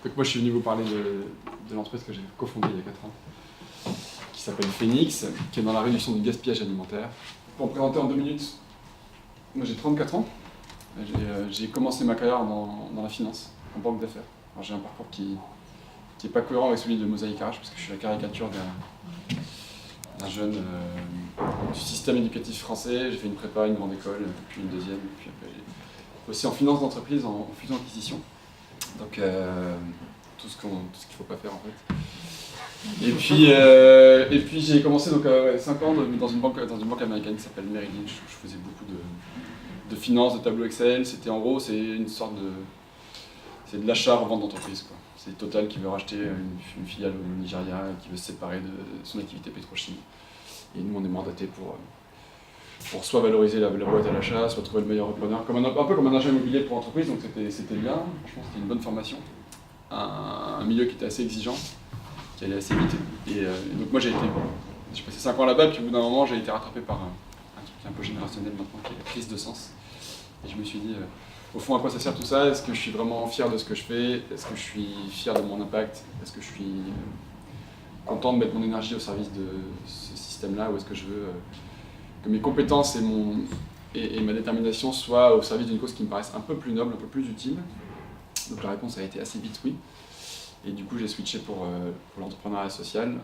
Donc moi je suis venu vous parler de l'entreprise que j'ai cofondée il y a 4 ans, qui s'appelle Phoenix, qui est dans la réduction du gaspillage alimentaire. Pour me présenter en 2 minutes, moi j'ai 34 ans, j'ai commencé ma carrière dans la finance, en banque d'affaires. Alors j'ai un parcours qui n'est pas cohérent avec celui de Mosaïque RH, parce que je suis la caricature d'un jeune du système éducatif français. J'ai fait une prépa, une grande école, puis une deuxième, puis après aussi en finance d'entreprise, en fusion-acquisition. Donc tout ce qu'il ne faut pas faire en fait. Et puis j'ai commencé donc 5 ans dans une banque américaine qui s'appelle Merrill Lynch. Je faisais beaucoup de finance, de tableaux Excel. C'était en gros, c'est une sorte c'est de l'achat-revente d'entreprise, quoi. C'est Total qui veut racheter une filiale au Nigeria et qui veut se séparer de son activité pétrochimique. Et nous on est mandatés pour soit valoriser la boîte à l'achat, soit trouver le meilleur repreneur, un peu comme un agent immobilier pour entreprise, donc c'était bien, je pense que c'était une bonne formation. Un milieu qui était assez exigeant, qui allait assez vite. Et donc moi j'ai passé 5 ans là-bas, puis au bout d'un moment j'ai été rattrapé par un truc un peu générationnel maintenant, qui est la crise de sens. Et je me suis dit, au fond, à quoi ça sert tout ça? Est-ce que je suis vraiment fier de ce que je fais? Est-ce que je suis fier de mon impact? Est-ce que je suis content de mettre mon énergie au service de ce système-là? Ou est-ce que je veux que mes compétences et ma détermination soient au service d'une cause qui me paraisse un peu plus noble, un peu plus utile? Donc la réponse a été assez vite oui. Et du coup j'ai switché pour l'entrepreneuriat social,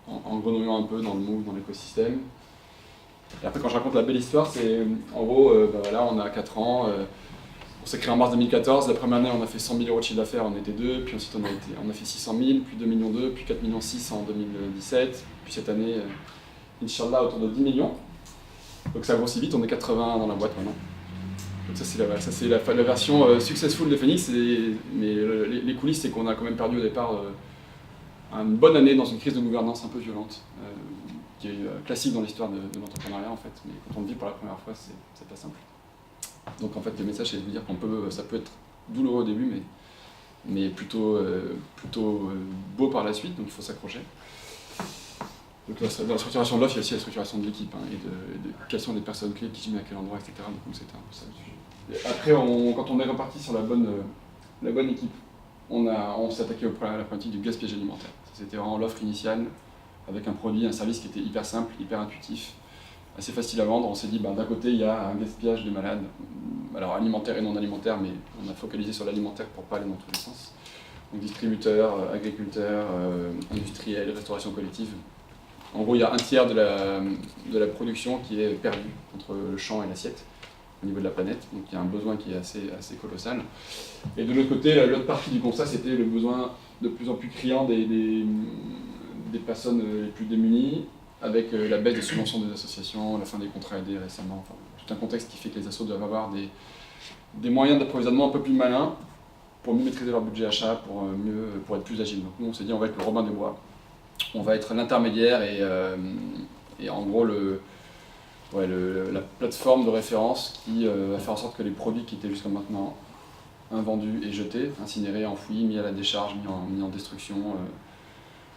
en grenouillant un peu dans le move, dans l'écosystème. Et après quand je raconte la belle histoire, c'est en gros, voilà, on a 4 ans, on s'est créé en mars 2014, la première année on a fait 100 000 euros de chiffre d'affaires, on était 2, puis ensuite on a fait 600 000, puis 2 millions 2, puis 4 millions 6 en 2017, puis cette année, Inch'Allah, autour de 10 millions. Donc ça grossit vite, on est 80 dans la boîte maintenant. Donc ça c'est la version successful de Phoenix, mais les coulisses c'est qu'on a quand même perdu au départ une bonne année dans une crise de gouvernance un peu violente, qui est classique dans l'histoire de l'entrepreneuriat en fait, mais quand on le vit pour la première fois c'est pas simple. Donc en fait le message c'est de vous dire ça peut être douloureux au début mais plutôt beau par la suite, donc il faut s'accrocher. Donc dans la structuration de l'offre, il y a aussi la structuration de l'équipe, et de quelles sont les personnes clés qui se mettent à quel endroit, etc. Donc c'était un peu ça. Et après, quand on est reparti sur la bonne équipe, on s'est attaqué à la problématique du gaspillage alimentaire. C'était vraiment l'offre initiale, avec un produit, un service qui était hyper simple, hyper intuitif, assez facile à vendre. On s'est dit, d'un côté, il y a un gaspillage de malades, alors alimentaire et non alimentaire, mais on a focalisé sur l'alimentaire pour ne pas aller dans tous les sens. Donc distributeurs, agriculteurs, industriels, restauration collective. En gros, il y a un tiers de la production qui est perdu entre le champ et l'assiette au niveau de la planète, donc il y a un besoin qui est assez colossal. Et de l'autre côté, l'autre partie du constat, c'était le besoin de plus en plus criant des personnes les plus démunies, avec la baisse des subventions des associations, la fin des contrats aidés récemment, enfin, tout un contexte qui fait que les assos doivent avoir des moyens d'approvisionnement un peu plus malins pour mieux maîtriser leur budget achat, pour être plus agile. Donc nous, on s'est dit, on va être le Robin des Bois. On va être l'intermédiaire et en gros la plateforme de référence qui va faire en sorte que les produits qui étaient jusqu'à maintenant invendus et jetés, incinérés, enfouis, mis à la décharge, mis en destruction,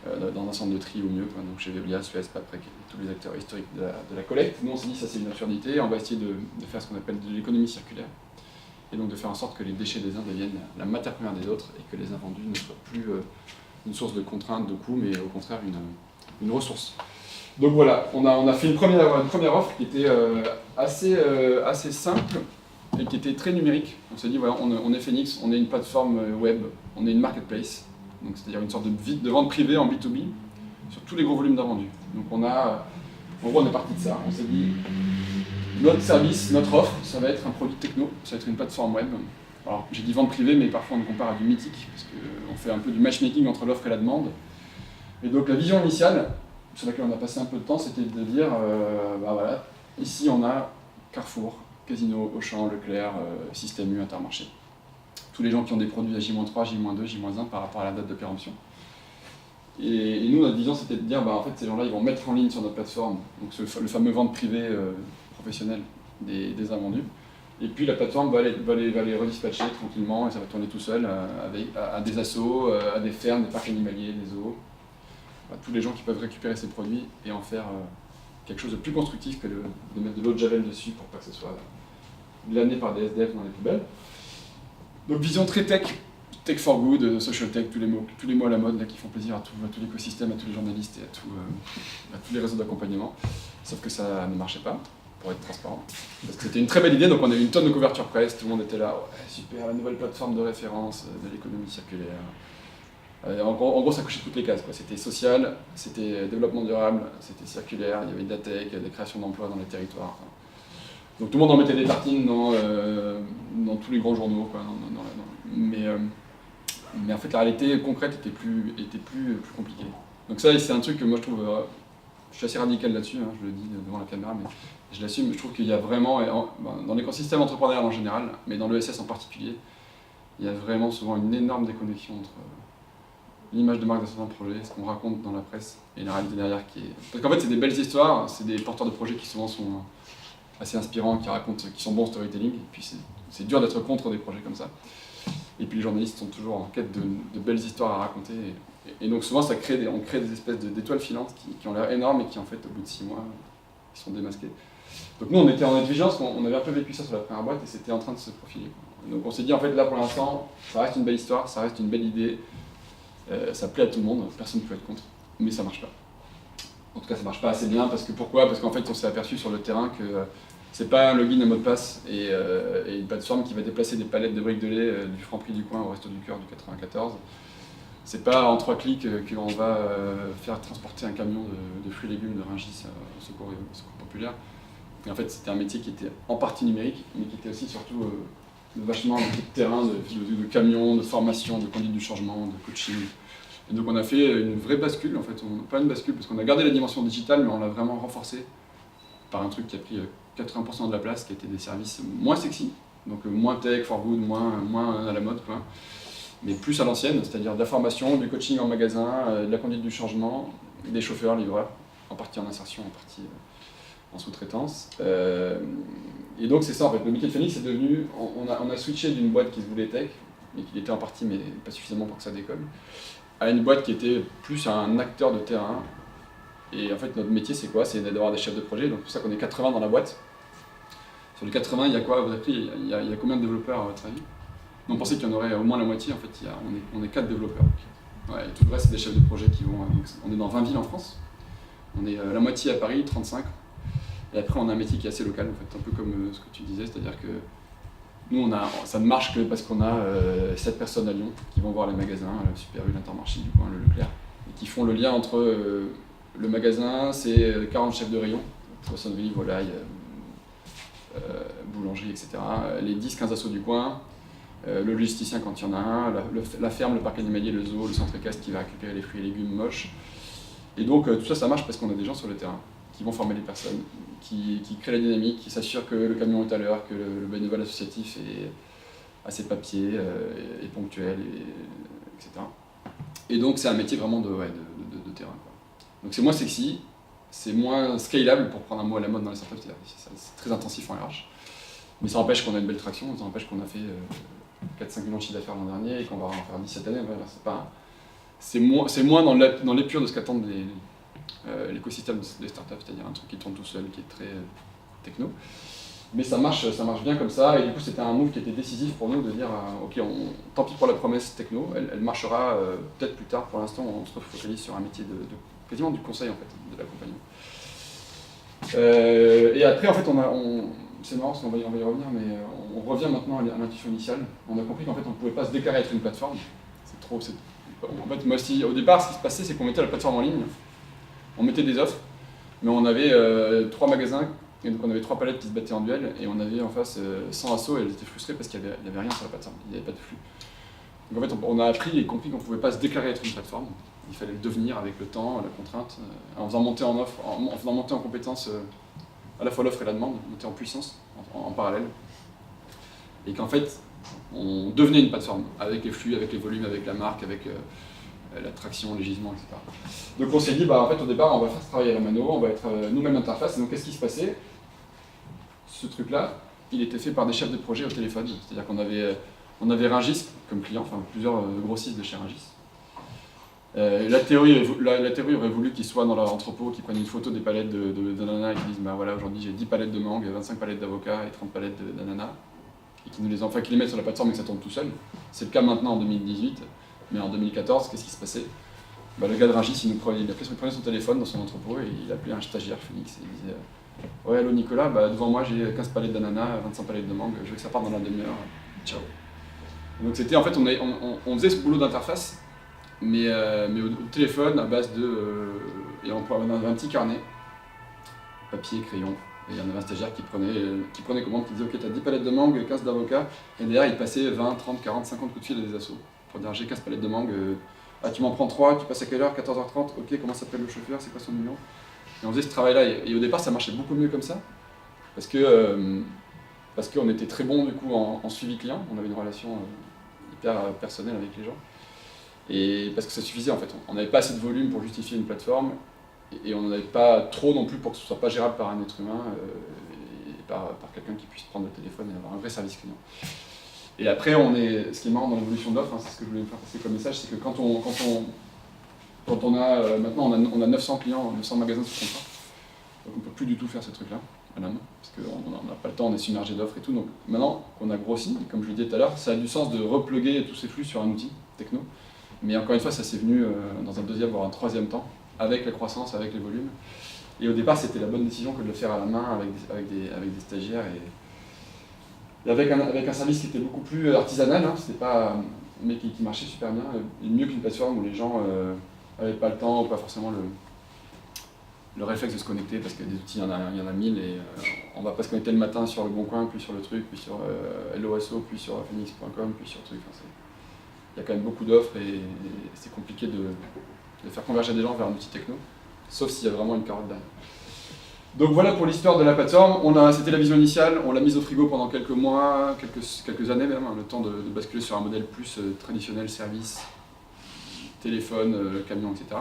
dans un centre de tri au mieux, quoi. Donc chez Veolia, Suez, Paprec, tous les acteurs historiques de la collecte. Nous on s'est dit ça c'est une absurdité, on va essayer de faire ce qu'on appelle de l'économie circulaire. Et donc de faire en sorte que les déchets des uns deviennent la matière première des autres et que les invendus ne soient plus une source de contraintes, de coûts, mais au contraire une ressource. Donc voilà, on a fait une première offre qui était assez simple et qui était très numérique. On s'est dit, voilà, on est Phoenix, on est une plateforme web, on est une marketplace, donc c'est-à-dire une sorte de vente privée en B2B sur tous les gros volumes d'invendus. Donc en gros, on est parti de ça. On s'est dit, notre service, notre offre, ça va être un produit techno, ça va être une plateforme web. Alors j'ai dit vente privée, mais parfois on le compare à du mythique, parce qu'on fait un peu du matchmaking entre l'offre et la demande. Et donc la vision initiale, sur laquelle on a passé un peu de temps, c'était de dire, voilà, ici on a Carrefour, Casino, Auchan, Leclerc, Système U, Intermarché. Tous les gens qui ont des produits à J-3, J-2, J-1 par rapport à la date de péremption. Et nous, notre vision, c'était de dire, en fait, ces gens-là, ils vont mettre en ligne sur notre plateforme, donc le fameux vente privée professionnelle des invendus. Et puis la plateforme va les redispatcher tranquillement et ça va tourner tout seul à des assos, à des fermes, des parcs animaliers, des zoos. Tous les gens qui peuvent récupérer ces produits et en faire quelque chose de plus constructif que de mettre de l'eau de javel dessus pour pas que ce soit glané par des SDF dans les poubelles. Donc vision très tech, tech for good, social tech, tous les mots à la mode là, qui font plaisir à tout l'écosystème, à tous les journalistes et à tous les réseaux d'accompagnement. Sauf que ça ne marchait pas, pour être transparent. Parce que c'était une très belle idée, donc on a eu une tonne de couverture presse, tout le monde était là, ouais, super, la nouvelle plateforme de référence de l'économie circulaire. En gros, ça cochait toutes les cases, quoi. C'était social, c'était développement durable, c'était circulaire, il y avait de la tech, des créations d'emplois dans les territoires. Donc tout le monde en mettait des tartines dans tous les grands journaux, quoi, mais en fait la réalité concrète était plus compliquée. Donc ça c'est un truc que moi je trouve, je suis assez radical là-dessus, hein, je le dis devant la caméra, mais je l'assume, je trouve qu'il y a vraiment, dans l'écosystème entrepreneurial en général, mais dans l'ESS en particulier, il y a vraiment souvent une énorme déconnexion entre l'image de marque d'un certain projet, ce qu'on raconte dans la presse et la réalité derrière qui est... Parce qu'en fait c'est des belles histoires, c'est des porteurs de projets qui souvent sont assez inspirants, qui sont bons en storytelling, et puis c'est dur d'être contre des projets comme ça. Et puis les journalistes sont toujours en quête de belles histoires à raconter, et donc souvent on crée des espèces d'étoiles filantes qui ont l'air énormes et qui en fait au bout de 6 mois, ils sont démasqués. Donc nous on était en vigilance, on avait un peu vécu ça sur la première boîte et c'était en train de se profiler. Donc on s'est dit en fait là pour l'instant, ça reste une belle histoire, ça reste une belle idée, ça plaît à tout le monde, personne ne peut être contre, mais ça marche pas. En tout cas, ça marche pas assez bien, pourquoi ? Parce qu'en fait, on s'est aperçu sur le terrain que c'est pas un login, un mot de passe et une plateforme qui va déplacer des palettes de briques de lait du Franprix du coin au Resto du Cœur du 94. C'est pas en 3 clics qu'on va faire transporter un camion de fruits et légumes de Rungis au secours populaire. Et en fait, c'était un métier qui était en partie numérique, mais qui était aussi surtout vachement un métier de terrain, de camions, de formation, de conduite du changement, de coaching. Et donc on a fait une vraie bascule, en fait, pas une bascule, parce qu'on a gardé la dimension digitale, mais on l'a vraiment renforcée par un truc qui a pris 80% de la place, qui était des services moins sexy, donc moins tech, for good, moins à la mode, quoi, mais plus à l'ancienne, c'est-à-dire de la formation, du coaching en magasin, de la conduite du changement, des chauffeurs, livreurs, en partie en insertion, en partie en sous-traitance. Et donc c'est ça, en fait, le métier de Phoenix, c'est devenu, on a switché d'une boîte qui se voulait tech, et qui était en partie, mais pas suffisamment pour que ça décolle, à une boîte qui était plus un acteur de terrain. Et en fait, notre métier, c'est quoi ? C'est d'avoir des chefs de projet, donc c'est pour ça qu'on est 80 dans la boîte. Sur les 80, il y a quoi ? Vous avez pris, il y a combien de développeurs à votre avis ? On pensait qu'il y en aurait au moins la moitié, en fait, on est 4 développeurs. Ouais, et tout le reste, c'est des chefs de projet qui vont... On est dans 20 villes en France, on est la moitié à Paris, 35. Et après, on a un métier qui est assez local, en fait, un peu comme ce que tu disais, c'est-à-dire que nous, ça ne marche que parce qu'on a 7 personnes à Lyon qui vont voir les magasins, le Super U, l'Intermarché du coin, le Leclerc, et qui font le lien entre le magasin, c'est 40 chefs de rayon, poissonnerie, volaille, boulangerie, etc. Les 10-15 assos du coin, le logisticien quand il y en a un, la ferme, le parc animalier, le zoo, le centre équestre qui va récupérer les fruits et légumes moches. Et donc tout ça, ça marche parce qu'on a des gens sur le terrain qui vont former les personnes, qui créent la dynamique, qui s'assurent que le camion est à l'heure, que le bénévole associatif a ses papiers, est ponctuel, etc. Et donc c'est un métier vraiment de terrain, quoi. Donc c'est moins sexy, c'est moins scalable, pour prendre un mot à la mode dans les startups, c'est très intensif en RH. Mais ça empêche qu'on a une belle traction, ça empêche qu'on a fait 4-5 millions de chiffre d'affaires l'an dernier et qu'on va en faire 10 cette année. Voilà, c'est moins dans l'épure de ce qu'attendent l'écosystème des startups, c'est-à-dire un truc qui tourne tout seul, qui est très techno. Mais ça marche bien comme ça, et du coup c'était un move qui était décisif pour nous de dire ok, tant pis pour la promesse techno, elle marchera peut-être plus tard. Pour l'instant on se focalise sur un métier quasiment du conseil, en fait, de l'accompagnement. Et après en fait c'est marrant parce qu'on va y revenir, mais on revient maintenant à l'intuition initiale. On a compris qu'en fait on ne pouvait pas se déclarer être une plateforme. En fait, moi aussi, au départ ce qui se passait c'est qu'on mettait la plateforme en ligne, on mettait des offres, mais on avait 3 magasins. Et donc on avait 3 palettes qui se battaient en duel, et on avait en face 100 assos, et elles étaient frustrées parce qu'il n'y avait rien sur la plateforme, il n'y avait pas de flux. Donc en fait on a appris et compris qu'on ne pouvait pas se déclarer être une plateforme, il fallait le devenir avec le temps, la contrainte, en faisant monter en offre, en faisant monter en compétence à la fois l'offre et la demande, monter en puissance en parallèle. Et qu'en fait on devenait une plateforme, avec les flux, avec les volumes, avec la marque, avec la traction, les gisements, etc. Donc on s'est dit, en fait au départ on va faire ce travail à la mano, on va être nous-mêmes l'interface, et donc qu'est-ce qui se passait ? Ce truc-là, il était fait par des chefs de projet au téléphone, c'est-à-dire qu'on avait Rungis comme client, enfin plusieurs grossistes de chez Rungis. La théorie aurait voulu qu'ils soient dans leur entrepôt, qu'ils prennent une photo des palettes d'ananas et qu'ils disent voilà, aujourd'hui j'ai 10 palettes de mangue, 25 palettes d'avocat et 30 palettes d'ananas, et qui les mettent sur la plateforme et que ça tourne tout seul. C'est le cas maintenant en 2018, mais en 2014, qu'est-ce qui se passait? Le gars de Rungis, il prenait son téléphone dans son entrepôt et il appelait un stagiaire Phoenix et il disait ouais, allô Nicolas, devant moi j'ai 15 palettes d'ananas, 25 palettes de mangue, je veux que ça parte dans la demi-heure, ciao. Donc c'était en fait, on faisait ce boulot d'interface, mais au téléphone à base de. Et on avait un petit carnet, papier, crayon, et il y en avait un stagiaire qui prenait commande, qui disait ok, t'as 10 palettes de mangue, 15 d'avocats, et derrière il passait 20, 30, 40, 50 coups de fil à des assos pour dire j'ai 15 palettes de mangue. Ah, tu m'en prends 3, tu passes à quelle heure? 14h30, ok, comment s'appelle le chauffeur, c'est quoi son numéro? Et on faisait ce travail-là, et au départ ça marchait beaucoup mieux comme ça, parce qu'on était très bon du coup en suivi client, on avait une relation hyper personnelle avec les gens, et parce que ça suffisait en fait, on n'avait pas assez de volume pour justifier une plateforme, et on n'en avait pas trop non plus pour que ce soit pas gérable par un être humain, et par quelqu'un qui puisse prendre le téléphone et avoir un vrai service client. Et après, ce qui est marrant dans l'évolution d'offres, c'est ce que je voulais faire passer comme message, c'est que quand on a, maintenant on a 900 clients, 900 magasins sous contrat, donc on ne peut plus du tout faire ce truc-là à la main, parce qu'on n'a pas le temps, on est submergé d'offres et tout. Donc maintenant qu'on a grossi, comme je le disais tout à l'heure, ça a du sens de repluguer tous ces flux sur un outil techno. Mais encore une fois, ça s'est venu dans un deuxième, voire un troisième temps, avec la croissance, avec les volumes. Et au départ, c'était la bonne décision que de le faire à la main avec des stagiaires et avec un service qui était beaucoup plus artisanal, hein, c'était pas, mais qui marchait super bien, et mieux qu'une plateforme où les gens n'avaient pas le temps ou pas forcément le réflexe de se connecter, parce que des outils, il y en a 1000 et on va pas se connecter le matin sur Le Bon Coin, puis sur le truc, puis sur LOSO, puis sur phoenix.com, puis sur truc. Enfin, il y a quand même beaucoup d'offres et c'est compliqué de faire converger des gens vers un outil techno, sauf s'il y a vraiment une carotte derrière. Donc voilà pour l'histoire de la plateforme. C'était la vision initiale, on l'a mise au frigo pendant quelques mois, quelques années même, hein, le temps de basculer sur un modèle plus traditionnel, service, téléphone, camion, etc.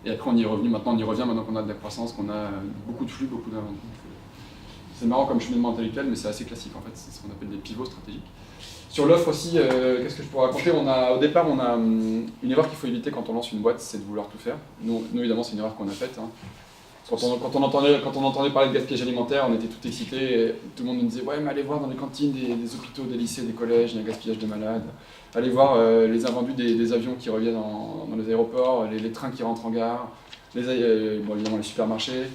Et après on y revient maintenant qu'on a de la croissance, qu'on a beaucoup de flux, beaucoup d'invendus. C'est marrant comme cheminement intellectuel, mais c'est assez classique en fait, c'est ce qu'on appelle des pivots stratégiques. Sur l'offre aussi, qu'est-ce que je pourrais raconter? Au départ, on a une erreur qu'il faut éviter quand on lance une boîte, c'est de vouloir tout faire. Nous évidemment, c'est une erreur qu'on a faite. Hein. Quand on entendait parler de gaspillage alimentaire, on était tout excités, et tout le monde nous disait ouais, mais allez voir dans les cantines des hôpitaux, des lycées, des collèges, il y a un gaspillage de malades. Allez voir les invendus des avions qui reviennent dans les aéroports, les trains qui rentrent en gare, évidemment les supermarchés,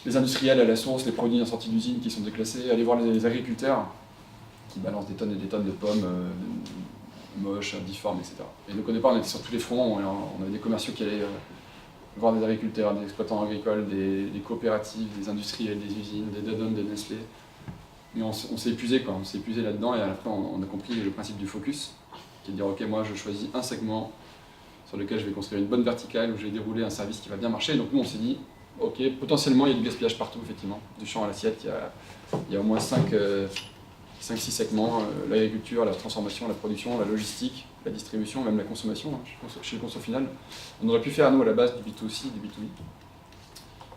les industriels à la source, les produits en sortie d'usine qui sont déclassés. Allez voir les agriculteurs qui balancent des tonnes et des tonnes de pommes moches, difformes, etc. Et donc au départ, on était sur tous les fronts, on avait des commerciaux qui allaient voir des agriculteurs, des exploitants agricoles, des coopératives, des industriels, des usines, des Danone, des Nestlé. Mais on s'est épuisé, quoi. On s'est épuisé là-dedans et à la fin on a compris le principe du focus, qui est de dire ok, moi je choisis un segment sur lequel je vais construire une bonne verticale, où je vais dérouler un service qui va bien marcher. Et donc nous on s'est dit ok, potentiellement il y a du gaspillage partout, effectivement, du champ à l'assiette, il y a au moins 5-6 segments, l'agriculture, la transformation, la production, la logistique, la distribution, même la consommation, hein, chez le conso final. On aurait pu faire, nous, à la base, du B2C, du B2B.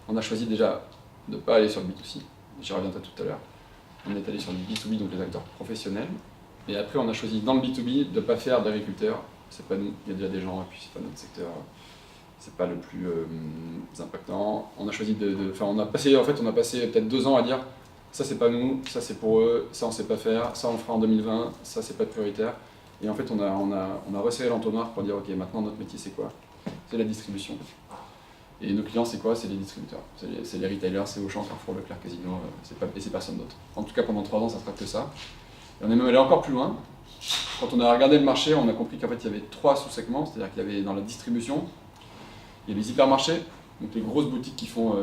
On a choisi déjà de ne pas aller sur le B2C, j'y reviendrai tout à l'heure. On est allé sur le B2B, donc les acteurs professionnels. Et après, on a choisi, dans le B2B, de ne pas faire d'agriculteurs. C'est pas nous, il y a déjà des gens, et puis c'est pas notre secteur. C'est pas le plus impactant. On a choisi on a passé peut-être 2 ans à dire ça c'est pas nous, ça c'est pour eux, ça on sait pas faire, ça on le fera en 2020, ça c'est pas prioritaire. Et en fait on a resserré l'entonnoir pour dire ok, maintenant notre métier c'est quoi? C'est la distribution. Et nos clients c'est quoi? C'est les distributeurs, c'est les retailers, c'est Auchan, Carrefour, Leclerc, Casino, et c'est personne d'autre. En tout cas pendant 3 ans ça sera que ça. Et on est même allé encore plus loin. Quand on a regardé le marché, on a compris qu'en fait il y avait 3 sous-segments, c'est-à-dire qu'il y avait dans la distribution, il y a les hypermarchés, donc les grosses boutiques qui font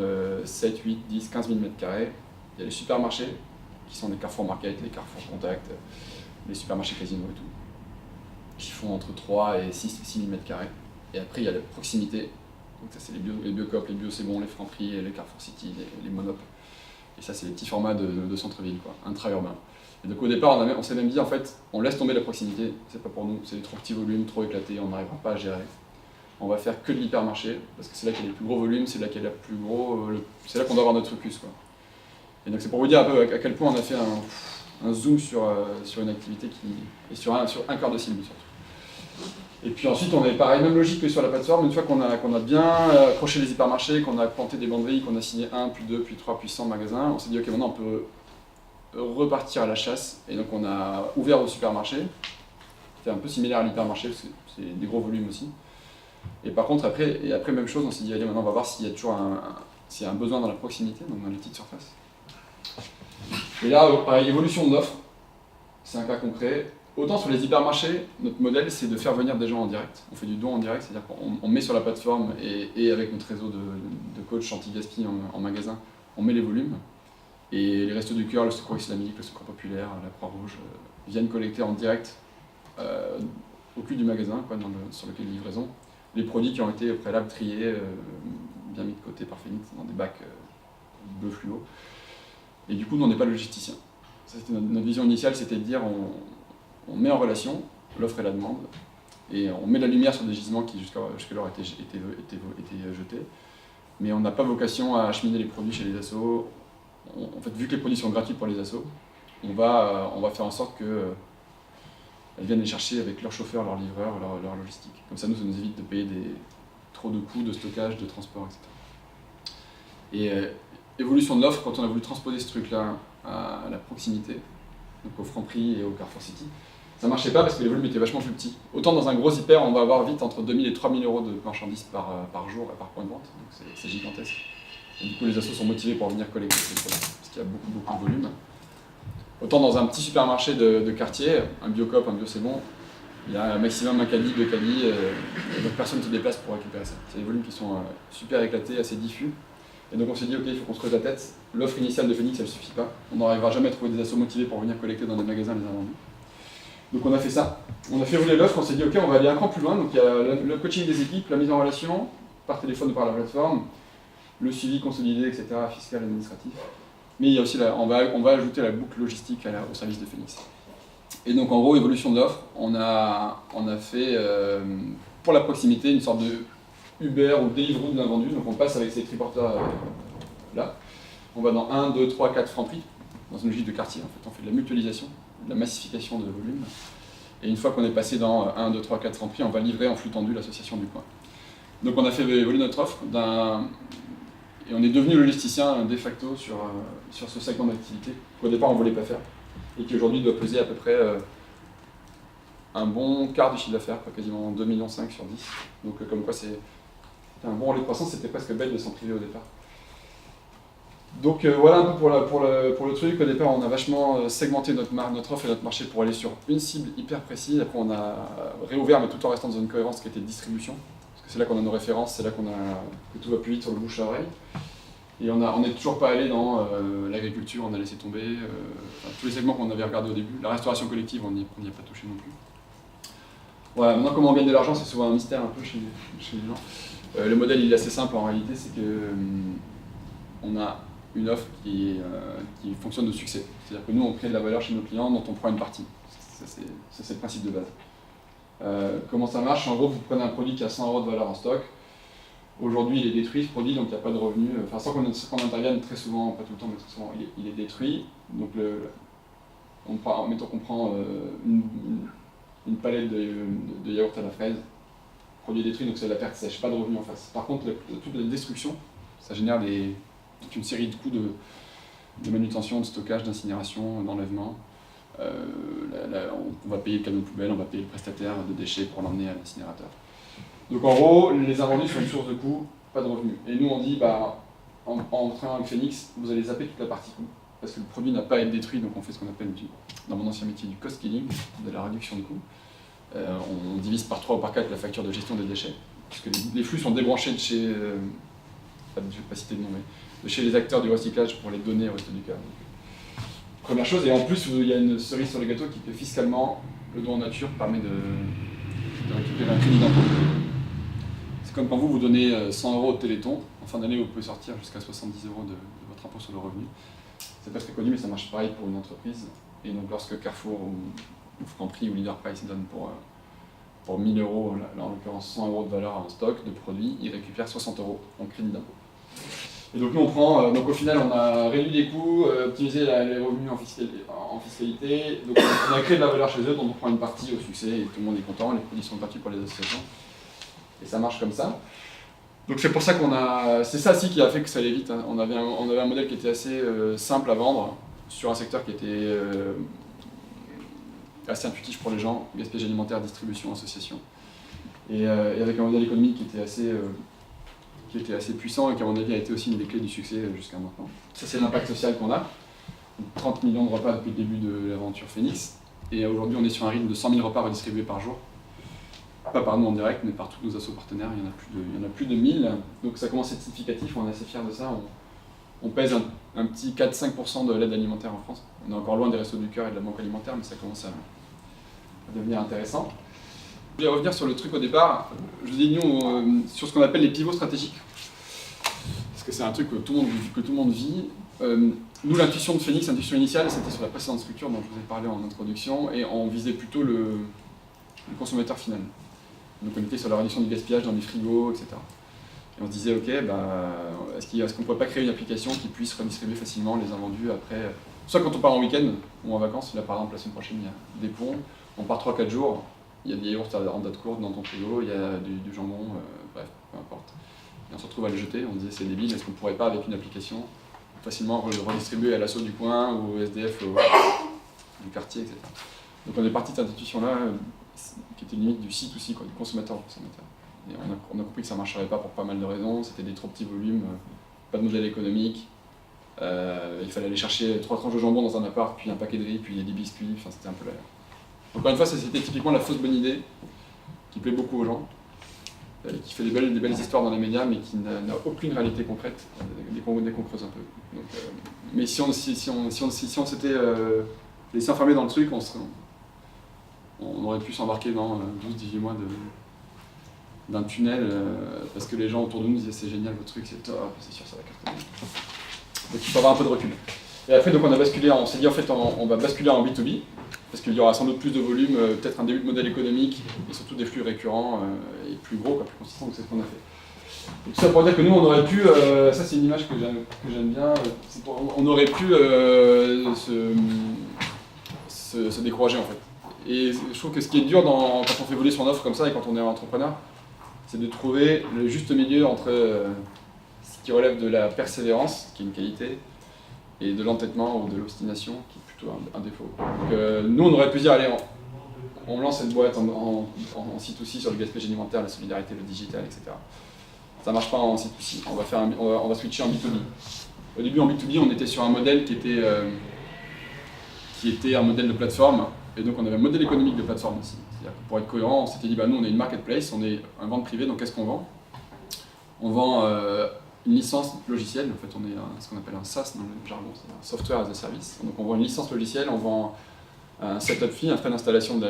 7, 8, 10, 15 000 m². Il y a les supermarchés, qui sont les Carrefour Market, les Carrefour Contact, les supermarchés Casino et tout, qui font entre 3 et 6 000 m². Et après, il y a la proximité, donc ça c'est les Biocoop, les Bio C'est Bon, les Franprix, les Carrefour City, les Monop. Et ça c'est les petits formats de centre-ville, quoi, intra-urbain. Et donc au départ, on s'est même dit, en fait, on laisse tomber la proximité, c'est pas pour nous, c'est des trop petits volumes, trop éclatés, on n'arrivera pas à gérer. On va faire que de l'hypermarché, parce que c'est là qu'il y a les plus gros volumes, c'est là qu'il y a c'est là qu'on doit avoir notre focus, quoi. Et donc c'est pour vous dire un peu à quel point on a fait un zoom sur une activité et sur un cœur de cible surtout. Et puis ensuite on avait pareil, même logique que sur la plateforme, une fois qu'on a bien accroché les hypermarchés, qu'on a planté des banderies, qu'on a signé 1, puis 2, puis 3, puis 100 magasins, on s'est dit ok, maintenant on peut repartir à la chasse. Et donc on a ouvert au supermarché. C'était un peu similaire à l'hypermarché, parce que c'est des gros volumes aussi. Et par contre, après même chose, on s'est dit, allez, maintenant on va voir s'il y a toujours s'il y a un besoin dans la proximité, donc dans les petites surfaces. Et là, pareil, évolution de l'offre, c'est un cas concret. Autant sur les hypermarchés, notre modèle, c'est de faire venir des gens en direct. On fait du don en direct, c'est-à-dire qu'on met sur la plateforme et avec notre réseau de coachs anti-gaspi en magasin, on met les volumes. Et les Restos du Cœur, le Secours Islamique, le Secours Populaire, la Croix-Rouge viennent collecter en direct au cul du magasin, quoi, sur le quai de livraison, les produits qui ont été au préalable triés, bien mis de côté par Phoenix, dans des bacs bleu fluo. Et du coup, nous, on n'est pas logisticien. Ça, c'était notre vision initiale, c'était de dire on met en relation l'offre et la demande, et on met la lumière sur des gisements qui jusqu'alors étaient jetés, mais on n'a pas vocation à acheminer les produits chez les assos. En fait, vu que les produits sont gratuits pour les assos, on va faire en sorte qu'elles viennent les chercher avec leur chauffeur, leur livreur, leur logistique. Comme ça, nous évite de payer trop de coûts de stockage, de transport, etc. Et évolution de l'offre, quand on a voulu transposer ce truc-là à la proximité, donc au Franprix et au Carrefour City, ça marchait pas parce que les volumes étaient vachement plus petits. Autant dans un gros hyper, on va avoir vite entre 2000 et 3000 euros de marchandises par jour et par point de vente, donc c'est gigantesque. Et du coup, les assos sont motivés pour venir collecter ces produits, parce qu'il y a beaucoup de volume. Autant dans un petit supermarché de quartier, un Biocoop, un Bio c'est bon, il y a un maximum un caddie, deux caddies, et donc personne ne se déplace pour récupérer ça. C'est des volumes qui sont super éclatés, assez diffus. Et donc on s'est dit, ok, il faut qu'on se creuse la tête. L'offre initiale de Phoenix, elle ne suffit pas. On n'arrivera jamais à trouver des assos motivés pour venir collecter dans des magasins les invendus. Donc on a fait ça. On a fait rouler l'offre, on s'est dit, ok, on va aller un cran plus loin. Donc il y a le coaching des équipes, la mise en relation, par téléphone ou par la plateforme, le suivi consolidé, etc., fiscal, administratif. Mais il y a aussi on va ajouter la boucle logistique au service de Phoenix. Et donc en gros, évolution de l'offre, on a fait pour la proximité une sorte de Uber ou Deliveroo de l'invendu. Donc on passe avec ces triporteurs là. On va dans 1, 2, 3, 4 Franprix, dans une logique de quartier. En fait, on fait de la mutualisation, de la massification de volume. Et une fois qu'on est passé dans 1, 2, 3, 4 Franprix, on va livrer en flux tendu l'association du coin. Donc on a fait évoluer notre offre et on est devenu logisticien de facto sur ce segment d'activité qu'au départ on ne voulait pas faire et qui aujourd'hui doit peser à peu près un bon quart du chiffre d'affaires, quasiment 2,5 millions sur 10. Donc comme quoi c'était un bon relais de croissance, c'était presque bête de s'en priver au départ. Donc voilà un peu pour le truc. Au départ on a vachement segmenté notre offre et notre marché pour aller sur une cible hyper précise. Après on a réouvert mais tout en restant dans une cohérence qui était distribution. C'est là qu'on a nos références, c'est là que tout va plus vite sur le bouche à oreille. Et on n'est toujours pas allé dans l'agriculture, on a laissé tomber, tous les segments qu'on avait regardés au début. La restauration collective, on n'y a pas touché non plus. Voilà, maintenant comment on gagne de l'argent, c'est souvent un mystère un peu chez les gens. Le modèle il est assez simple en réalité, c'est que on a une offre qui fonctionne de succès. C'est-à-dire que nous on crée de la valeur chez nos clients dont on prend une partie. Ça c'est le principe de base. Comment ça marche? En gros, vous prenez un produit qui a 100 euros de valeur en stock. Aujourd'hui, il est détruit ce produit, donc il n'y a pas de revenu. Enfin, sans qu'on intervienne très souvent, pas tout le temps, mais très souvent, il est détruit. Donc, mettons qu'on prend une palette de yaourt à la fraise, produit détruit, donc c'est de la perte sèche, pas de revenu en face. Par contre, toute la destruction, ça génère toute une série de coûts de manutention, de stockage, d'incinération, d'enlèvement. On va payer le camion de poubelle, on va payer le prestataire de déchets pour l'emmener à l'incinérateur. Donc en gros, les invendus sont une source de coûts, pas de revenus. Et nous on dit, en travaillant avec Phoenix, vous allez zapper toute la partie coût, parce que le produit n'a pas à être détruit, donc on fait ce qu'on appelle, dans mon ancien métier, du cost killing, de la réduction de coûts. On divise par 3 ou par 4 la facture de gestion des déchets, puisque les flux sont débranchés de chez, je ne vais pas citer de nom, mais de chez les acteurs du recyclage pour les donner au Restos du Cœur. Première chose, et en plus il y a une cerise sur le gâteau qui fait fiscalement, le don en nature permet de récupérer un crédit d'impôt. C'est comme quand vous donnez 100 euros au Téléthon, en fin d'année vous pouvez sortir jusqu'à 70 euros de votre impôt sur le revenu. C'est pas très connu mais ça marche pareil pour une entreprise. Et donc lorsque Carrefour ou Franprix ou Leader Price donnent pour 1000 euros, là en l'occurrence 100 euros de valeur en stock de produits, ils récupèrent 60 euros en crédit d'impôt. Et donc nous on prend, donc au final on a réduit les coûts, optimisé les revenus en fiscalité, donc on a créé de la valeur chez eux, donc on prend une partie au succès et tout le monde est content, les produits sont gratuits pour les associations, et ça marche comme ça. Donc c'est pour ça c'est ça aussi qui a fait que ça allait vite, hein. On avait un modèle qui était assez simple à vendre, sur un secteur qui était assez intuitif pour les gens, gaspillage alimentaire, distribution, association. Et avec un modèle économique qui était assez puissant et qui, à mon avis, a été aussi une des clés du succès jusqu'à maintenant. Ça, c'est l'impact social qu'on a. 30 millions de repas depuis le début de l'aventure Phoenix. Et aujourd'hui, on est sur un rythme de 100 000 repas redistribués par jour. Pas par nous en direct, mais par tous nos assos partenaires. Il y en a plus de 1000. Donc ça commence à être significatif, on est assez fiers de ça. On pèse un petit 4-5% de l'aide alimentaire en France. On est encore loin des Restos du Cœur et de la Banque alimentaire, mais ça commence à devenir intéressant. Je vais revenir sur le truc au départ. Je vous ai dit, nous, sur ce qu'on appelle les pivots stratégiques. Parce que c'est un truc que tout le monde vit. Nous, l'intuition de Phoenix, l'intuition initiale, c'était sur la précédente structure dont je vous ai parlé en introduction, et on visait plutôt le consommateur final. Donc on était sur la réduction du gaspillage dans les frigos, etc. Et on se disait, ok, est-ce qu'on ne pourrait pas créer une application qui puisse redistribuer facilement les invendus après, soit quand on part en week-end ou en vacances, là par exemple la semaine prochaine il y a des ponts, on part 3-4 jours, il y a des yaourts en date courte dans ton frigo, il y a du jambon, bref, peu importe. Et on se retrouve à le jeter, on se disait c'est débile, est-ce qu'on ne pourrait pas avec une application facilement redistribuer à l'assaut du coin ou au SDF du quartier, etc. Donc on est parti de cette intuition-là, qui était limite du C2C, du consommateur au consommateur. Et on a compris que ça ne marcherait pas pour pas mal de raisons, c'était des trop petits volumes, pas de modèle économique, il fallait aller chercher 3 tranches de jambon dans un appart, puis un paquet de riz, puis des biscuits, enfin c'était un peu la... Encore une fois, c'était typiquement la fausse bonne idée, qui plaît beaucoup aux gens, qui fait des belles histoires dans les médias, mais qui n'a aucune réalité concrète, dès qu'on creuse un peu. Donc, mais si on s'était laissé enfermer dans le truc, on aurait pu s'embarquer dans 12-18 mois d'un tunnel, parce que les gens autour de nous disaient c'est génial votre truc, c'est top, c'est sûr ça va cartonner. Donc il faut avoir un peu de recul. Et après donc on s'est dit en fait on va basculer en B2B, parce qu'il y aura sans doute plus de volume, peut-être un début de modèle économique, et surtout des flux récurrents et plus gros, plus consistants, donc c'est ce qu'on a fait. Et tout ça pour dire que nous on aurait pu, ça c'est une image que j'aime bien, on aurait pu se décourager en fait. Et je trouve que ce qui est dur quand on fait voler son offre comme ça et quand on est entrepreneur, c'est de trouver le juste milieu entre ce qui relève de la persévérance, qui est une qualité, et de l'entêtement ou de l'obstination, qui est plutôt un défaut. Donc, nous, on aurait pu dire, allez, on lance cette boîte en C2C sur le gaspillage alimentaire, la solidarité, le digital, etc. Ça ne marche pas en C2C, on va switcher en B2B. Au début, en B2B, on était sur un modèle qui était un modèle de plateforme, et donc on avait un modèle économique de plateforme aussi. C'est-à-dire que pour être cohérent, on s'était dit, nous on est une marketplace, on est un vente privé, donc qu'est-ce qu'on vend? On vend une licence logicielle, en fait on est ce qu'on appelle un SaaS dans le jargon, c'est un Software as a Service. Donc on vend une licence logicielle, on vend un setup fee, un frais d'installation de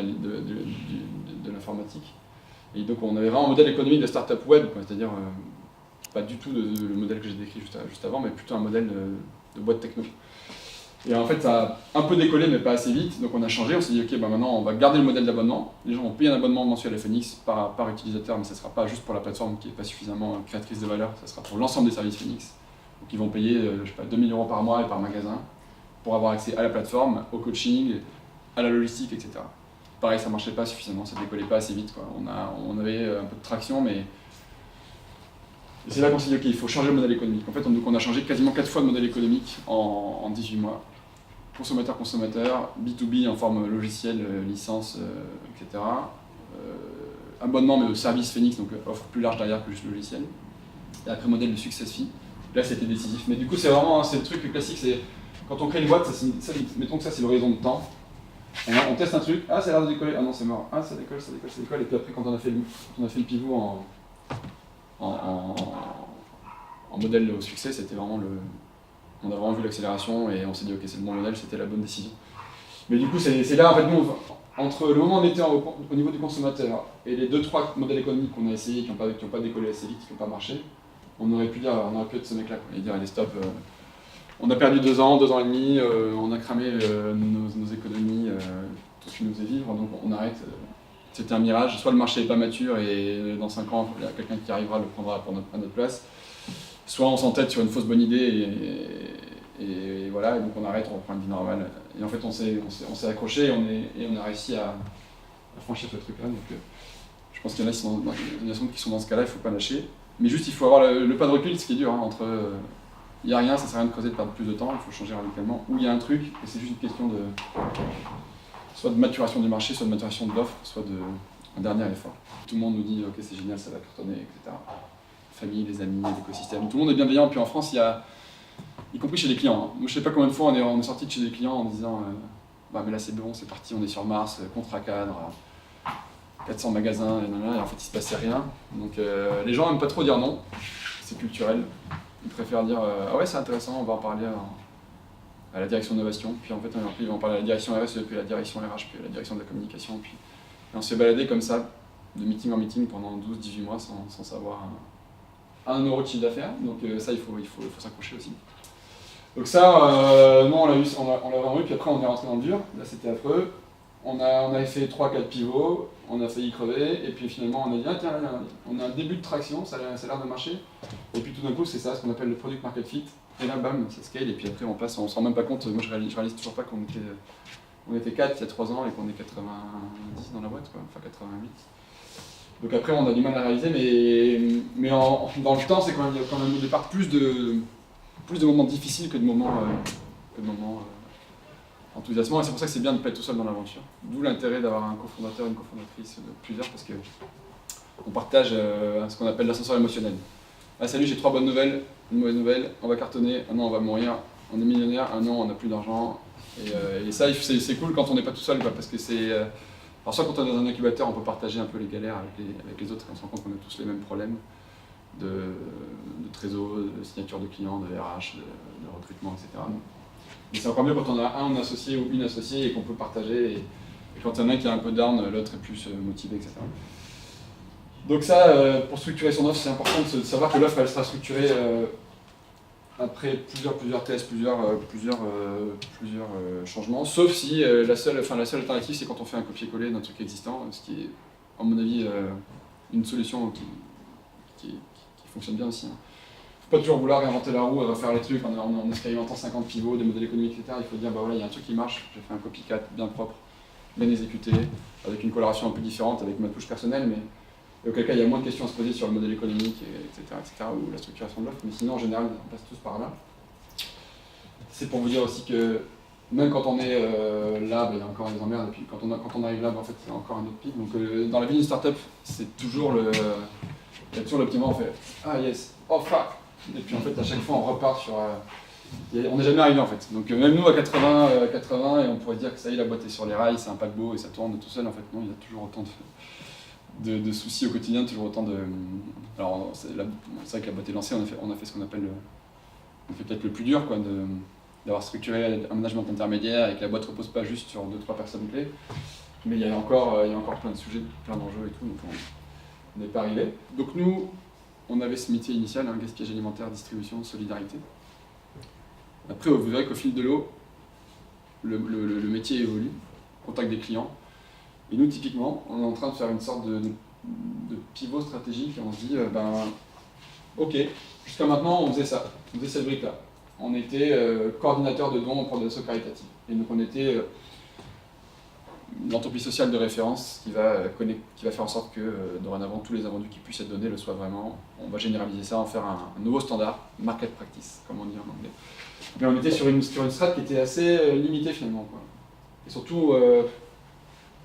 l'informatique. Et donc on avait vraiment un modèle économique de startup web, c'est-à-dire pas du tout le modèle que j'ai décrit juste avant, mais plutôt un modèle de boîte techno. Et en fait, ça a un peu décollé, mais pas assez vite, donc on a changé, on s'est dit, ok, maintenant on va garder le modèle d'abonnement. Les gens vont payer un abonnement mensuel à Phoenix par utilisateur, mais ça ne sera pas juste pour la plateforme qui n'est pas suffisamment créatrice de valeur, ça sera pour l'ensemble des services Phoenix. Donc ils vont payer, 2 000 € par mois et par magasin pour avoir accès à la plateforme, au coaching, à la logistique, etc. Pareil, ça ne marchait pas suffisamment, ça ne décollait pas assez vite, quoi. On avait un peu de traction, mais... Et c'est là qu'on s'est dit, ok, il faut changer le modèle économique. En fait, on a changé quasiment 4 fois de modèle économique en 18 mois. Consommateur-consommateur, B2B en forme logiciel, licence, etc. Abonnement, mais au service Phoenix, donc offre plus large derrière que juste le logiciel. Et après, modèle de success fee. Là, c'était décisif. Mais du coup, c'est le truc classique, c'est quand on crée une boîte, mettons que ça, c'est l'horizon de temps. On teste un truc, ah, ça a l'air de décoller, ah non, c'est mort, ah, ça décolle, et puis après, quand on a fait le pivot en modèle au succès, c'était vraiment on a vraiment vu l'accélération et on s'est dit ok c'est le bon modèle, c'était la bonne décision. Mais du coup c'est là en fait nous, entre le moment où on était au niveau du consommateur et les 2-3 modèles économiques qu'on a essayé qui n'ont pas décollé assez vite, qui n'ont pas marché, on aurait pu être ce mec là et dire allez stop, on a perdu 2 ans et demi, on a cramé nos économies, tout ce qui nous faisait vivre, donc on arrête. C'était un mirage, soit le marché n'est pas mature et dans 5 ans, il y a quelqu'un qui arrivera, le prendra à notre place, soit on s'entête sur une fausse bonne idée et voilà, et donc on arrête, on reprend une vie normale. Et en fait, on s'est accroché et on a réussi à franchir ce truc-là. Donc je pense qu'il y en a qui sont dans ce cas-là, il ne faut pas lâcher. Mais juste, il faut avoir le pas de recul, ce qui est dur, entre il n'y a rien, ça ne sert à rien de creuser, de perdre plus de temps, il faut changer radicalement. Ou il y a un truc, et c'est juste une question de soit de maturation du marché, soit de maturation de l'offre, soit un dernier effort. Tout le monde nous dit ok c'est génial, ça va cartonner, etc. Famille, les amis, l'écosystème, tout le monde est bienveillant. Puis en France, il y a, y compris chez les clients. Hein. Moi, je sais pas combien de fois on est sorti de chez des clients en disant bah mais là c'est bon, c'est parti, on est sur Mars, contrat cadre, 400 magasins, et en fait il se passait rien. Donc les gens n'aiment pas trop dire non, c'est culturel. Ils préfèrent dire ah ouais c'est intéressant, on va en parler à la direction d'innovation, puis en fait ils vont en parler à la direction RSE, puis à la direction RH, puis à la direction de la communication, puis et on se fait balader comme ça, de meeting en meeting pendant 12-18 mois sans savoir un euro de chiffre d'affaires, donc ça il faut s'accrocher aussi. Donc ça, nous on l'a vraiment eu, puis après on est rentré dans le dur, là c'était affreux. On avait fait 3-4 pivots, on a failli crever, et puis finalement on a dit ah tiens, on a un début de traction, ça a l'air de marcher, et puis tout d'un coup c'est ça, ce qu'on appelle le product market fit, et là bam, ça scale, et puis après on passe, on se rend même pas compte, moi je réalise toujours pas qu'on était 4 il y a 3 ans et qu'on est 90 dans la boîte, quoi, enfin 88. Donc après on a du mal à réaliser, mais dans le temps c'est quand même au départ plus de moments difficiles que de moments enthousiasmants, et c'est pour ça que c'est bien de ne pas être tout seul dans l'aventure. D'où l'intérêt d'avoir un cofondateur, une cofondatrice, plusieurs, parce qu'on partage ce qu'on appelle l'ascenseur émotionnel. Ah salut, j'ai 3 bonnes nouvelles, une mauvaise nouvelle, on va cartonner, un an on va mourir, on est millionnaire, un an on n'a plus d'argent, et ça c'est cool quand on n'est pas tout seul, quoi, parce que c'est... alors soit quand on est dans un incubateur, on peut partager un peu les galères avec les autres, et on se rend compte qu'on a tous les mêmes problèmes de trésor, de signature de clients, de RH, de recrutement, etc. Mais c'est encore mieux quand on a un associé ou une associée et qu'on peut partager, et quand il y en a un qui a un peu down, l'autre est plus motivé, etc. Donc ça, pour structurer son offre, c'est important de savoir que l'offre elle sera structurée après plusieurs tests, plusieurs changements, sauf si la seule alternative c'est quand on fait un copier-coller d'un truc existant, ce qui est à mon avis une solution qui fonctionne bien aussi. Hein. Faut pas toujours vouloir réinventer la roue, refaire les trucs en expérimentant 50 pivots, des modèles économiques, etc. Il faut dire bah voilà, il y a un truc qui marche, j'ai fait un copycat bien propre, bien exécuté, avec une coloration un peu différente, avec ma touche personnelle, mais auquel cas il y a moins de questions à se poser sur le modèle économique, etc., ou la structuration de l'offre, mais sinon en général on passe tous par là. C'est pour vous dire aussi que même quand on est là, bah, il y a encore des emmerdes, et puis quand on arrive là, bah, en fait c'est encore un autre pic. Donc dans la vie d'une startup, c'est toujours il y a toujours le petit moment où on fait ah yes, oh fuck, et puis en fait à chaque fois on repart sur on n'est jamais arrivé en fait. Donc même nous à 80 et on pourrait dire que ça y est, la boîte est sur les rails, c'est un paquebot et ça tourne tout seul, en fait non, il y a toujours autant de soucis au quotidien, toujours autant de... Alors c'est vrai que la boîte est lancée, on a fait ce qu'on appelle on fait peut-être le plus dur, quoi, d'avoir structuré un management intermédiaire et que la boîte ne repose pas juste sur 2-3 personnes clés, mais il y a encore plein de sujets, plein d'enjeux et tout, donc on n'est pas arrivé. Donc nous, on avait ce métier initial, gaspillage alimentaire, distribution, solidarité. Après, vous verrez qu'au fil de l'eau, le métier évolue, contact des clients. Et nous, typiquement, on est en train de faire une sorte de pivot stratégique et on se dit, ok, jusqu'à maintenant, on faisait ça, on faisait cette brique-là. On était coordinateur de dons pour des assos caritatives. Et donc on était l'entreprise sociale de référence qui va faire en sorte que dorénavant tous les invendus qui puissent être donnés le soient vraiment. On va généraliser ça, en faire un nouveau standard, market practice, comme on dit en anglais. Mais on était sur une strat qui était assez limitée finalement, quoi. Et surtout,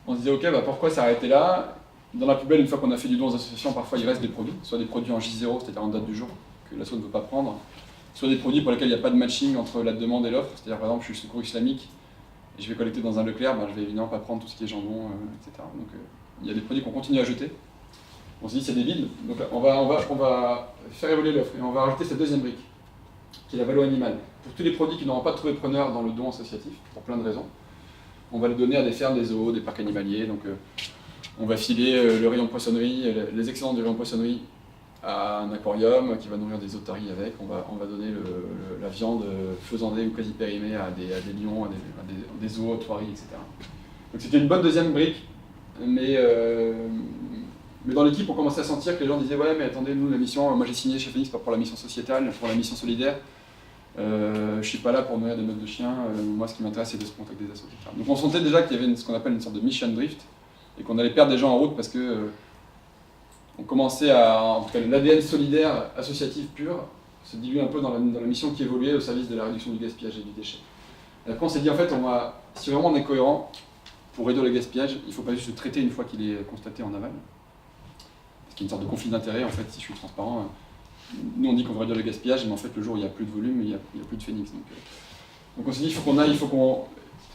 on se disait ok, bah pourquoi s'arrêter là? Dans la poubelle, une fois qu'on a fait du don aux associations, parfois il reste des produits, soit des produits en J0, c'est-à-dire en date du jour, que l'asso ne veut pas prendre, soit des produits pour lesquels il n'y a pas de matching entre la demande et l'offre, c'est-à-dire par exemple je suis secours islamique, et je vais collecter dans un Leclerc, je vais évidemment pas prendre tout ce qui est jambon, etc. Donc il y a des produits qu'on continue à jeter. On se dit c'est des vides, donc on va faire évoluer l'offre et on va rajouter cette deuxième brique, qui est la valo animale. Pour tous les produits qui n'auront pas trouvé preneur dans le don associatif, pour plein de raisons, on va les donner à des fermes, des zoos, des parcs animaliers. Donc on va filer le rayon poissonnerie, les excédents du rayon poissonnerie à un aquarium qui va nourrir des otaries avec. On va donner la viande faisandée ou quasi périmée à des lions, à des zoos, toiries, etc. Donc c'était une bonne deuxième brique, mais dans l'équipe on commençait à sentir que les gens disaient ouais mais attendez, nous la mission, moi j'ai signé chez Phoenix pas pour la mission sociétale, pour la mission solidaire. Je suis pas là pour nourrir des meutes de chiens, moi ce qui m'intéresse c'est de se contacter des assos, etc. Donc on sentait déjà qu'il y avait ce qu'on appelle une sorte de mission drift et qu'on allait perdre des gens en route parce que on commençait à, en tout cas l'ADN solidaire associatif pur se dilue un peu dans la mission qui évoluait au service de la réduction du gaspillage et du déchet. Et après on s'est dit en fait, si vraiment on est cohérent, pour réduire le gaspillage, il ne faut pas juste le traiter une fois qu'il est constaté en aval. Parce qu'il y a une sorte de conflit d'intérêt en fait, si je suis transparent. Nous on dit qu'on veut réduire le gaspillage, mais en fait le jour où il n'y a plus de volume, il n'y a plus de phénix. Donc on s'est dit pour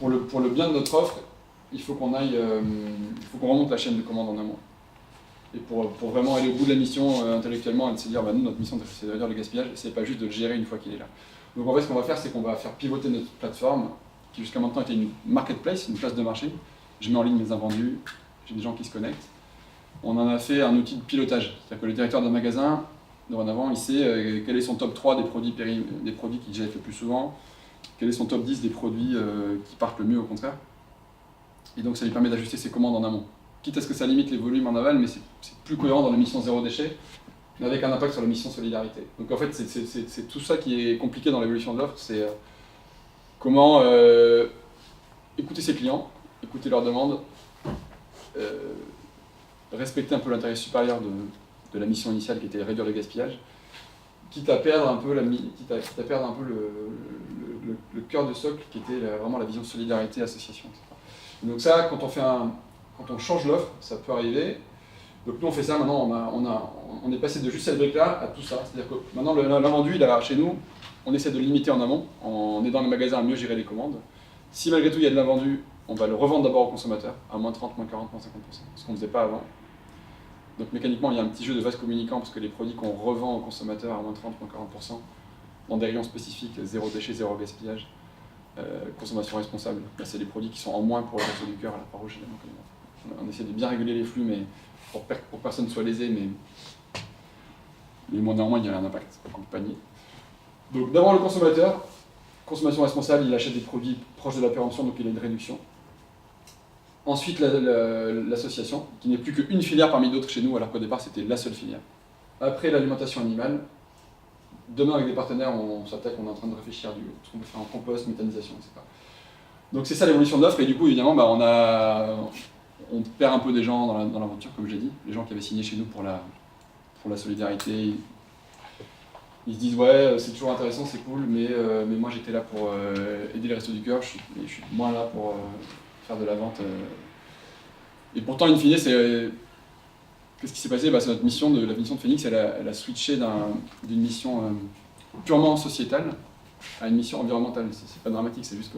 le bien de notre offre, il faut qu'on remonte la chaîne de commande en amont. Et pour vraiment aller au bout de la mission intellectuellement et de se dire, nous notre mission c'est de réduire le gaspillage, c'est pas juste de le gérer une fois qu'il est là. Donc en fait ce qu'on va faire, c'est qu'on va faire pivoter notre plateforme, qui jusqu'à maintenant était une marketplace, une place de marché. Je mets en ligne mes invendus, j'ai des gens qui se connectent. On en a fait un outil de pilotage, c'est-à-dire que le directeur d'un magasin, dorénavant, il sait quel est son top 3 des produits qu'il jette le plus souvent, quel est son top 10 des produits qui partent le mieux au contraire. Et donc ça lui permet d'ajuster ses commandes en amont. Quitte à ce que ça limite les volumes en aval, mais c'est plus cohérent dans la mission zéro déchet, mais avec un impact sur la mission solidarité. Donc en fait, c'est tout ça qui est compliqué dans l'évolution de l'offre, c'est comment écouter ses clients, écouter leurs demandes, respecter un peu l'intérêt supérieur de la mission initiale qui était réduire le gaspillage, quitte à perdre un peu, le cœur de socle qui était vraiment la vision solidarité, association, etc. Et donc ça, quand on change l'offre, ça peut arriver. Donc nous on fait ça, maintenant on est passé de juste cette brique-là à tout ça. C'est-à-dire que maintenant l'invendu, chez nous, on essaie de le limiter en amont, en aidant les magasins à mieux gérer les commandes. Si malgré tout il y a de l'invendu, on va le revendre d'abord au consommateur, à moins 30, moins 40, moins 50%, ce qu'on ne faisait pas avant. Donc mécaniquement, il y a un petit jeu de vase communicant, parce que les produits qu'on revend au consommateur à moins 30, moins 40%, dans des rayons spécifiques, zéro déchet, zéro gaspillage, consommation responsable, c'est des produits qui sont en moins pour le Restos du Cœur à la Croix-Rouge. On essaie de bien réguler les flux, mais pour que personne ne soit lésé, mais néanmoins il y a un impact au compagnie. Donc d'abord le consommateur, consommation responsable, il achète des produits proches de la péremption, donc il a une réduction. Ensuite l'association, qui n'est plus qu'une filière parmi d'autres chez nous, alors qu'au départ c'était la seule filière. Après l'alimentation animale, demain avec des partenaires on s'attaque, on est en train de réfléchir à ce qu'on peut faire en compost, méthanisation, etc. Donc c'est ça l'évolution de l'offre, et du coup évidemment on perd un peu des gens dans l'aventure, comme j'ai dit, les gens qui avaient signé chez nous pour la solidarité. Ils se disent ouais c'est toujours intéressant, c'est cool, mais moi j'étais là pour aider les Restos du Cœur, je suis moins là pour faire de la vente. Et pourtant in fine qu'est-ce qui s'est passé? C'est notre mission, la mission de Phénix, elle a switché d'une mission purement sociétale à une mission environnementale. C'est pas dramatique, c'est juste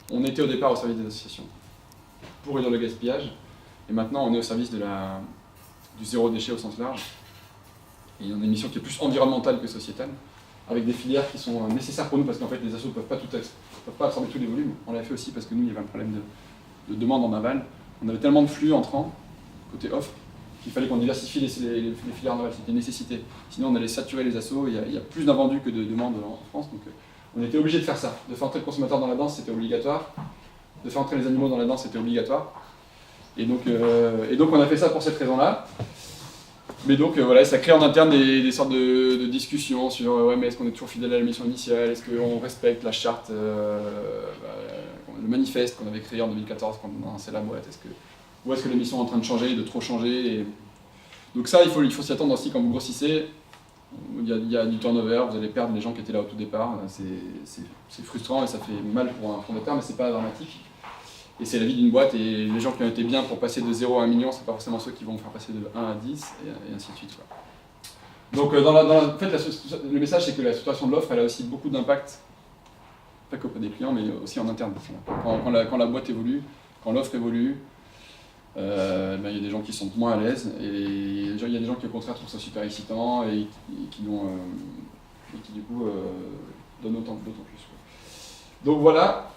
qu'on était au départ au service des associations pour réduire le gaspillage, et maintenant on est au service du zéro déchet au sens large. Et on a une mission qui est plus environnementale que sociétale, avec des filières qui sont nécessaires pour nous, parce qu'en fait les assos ne peuvent pas absorber tous les volumes. On l'a fait aussi parce que nous, il y avait un problème de demande en aval. On avait tellement de flux entrants, côté offre, qu'il fallait qu'on diversifie les filières en aval, c'était une nécessité. Sinon on allait saturer les assos, il y a plus d'invendus que de demandes en France, donc on était obligé de faire ça. De faire entrer le consommateur dans la danse, c'était obligatoire. De faire entrer les animaux dans la danse, c'était obligatoire. Et donc on a fait ça pour cette raison-là. Mais donc voilà, ça crée en interne des sortes de discussions sur ouais, mais est-ce qu'on est toujours fidèle à la mission initiale, est-ce qu'on respecte la charte, le manifeste qu'on avait créé en 2014 quand on a lancé la boîte, ou est-ce que les missions sont en train de changer, de trop changer. Donc ça, il faut s'y attendre aussi quand vous grossissez. Il y a du turnover, vous allez perdre les gens qui étaient là au tout départ, c'est frustrant et ça fait mal pour un fondateur, mais c'est pas dramatique. Et c'est la vie d'une boîte, et les gens qui ont été bien pour passer de 0 à 1 million, c'est pas forcément ceux qui vont faire passer de 1 à 10, et ainsi de suite. Quoi. Donc en fait, le message, c'est que la structuration de l'offre, elle a aussi beaucoup d'impact, pas qu'auprès des clients, mais aussi en interne. Quand la boîte évolue, quand l'offre évolue, il y a des gens qui sont moins à l'aise, et il y a des gens qui au contraire trouvent ça super excitant, et qui du coup donnent d'autant plus. Quoi. Donc voilà.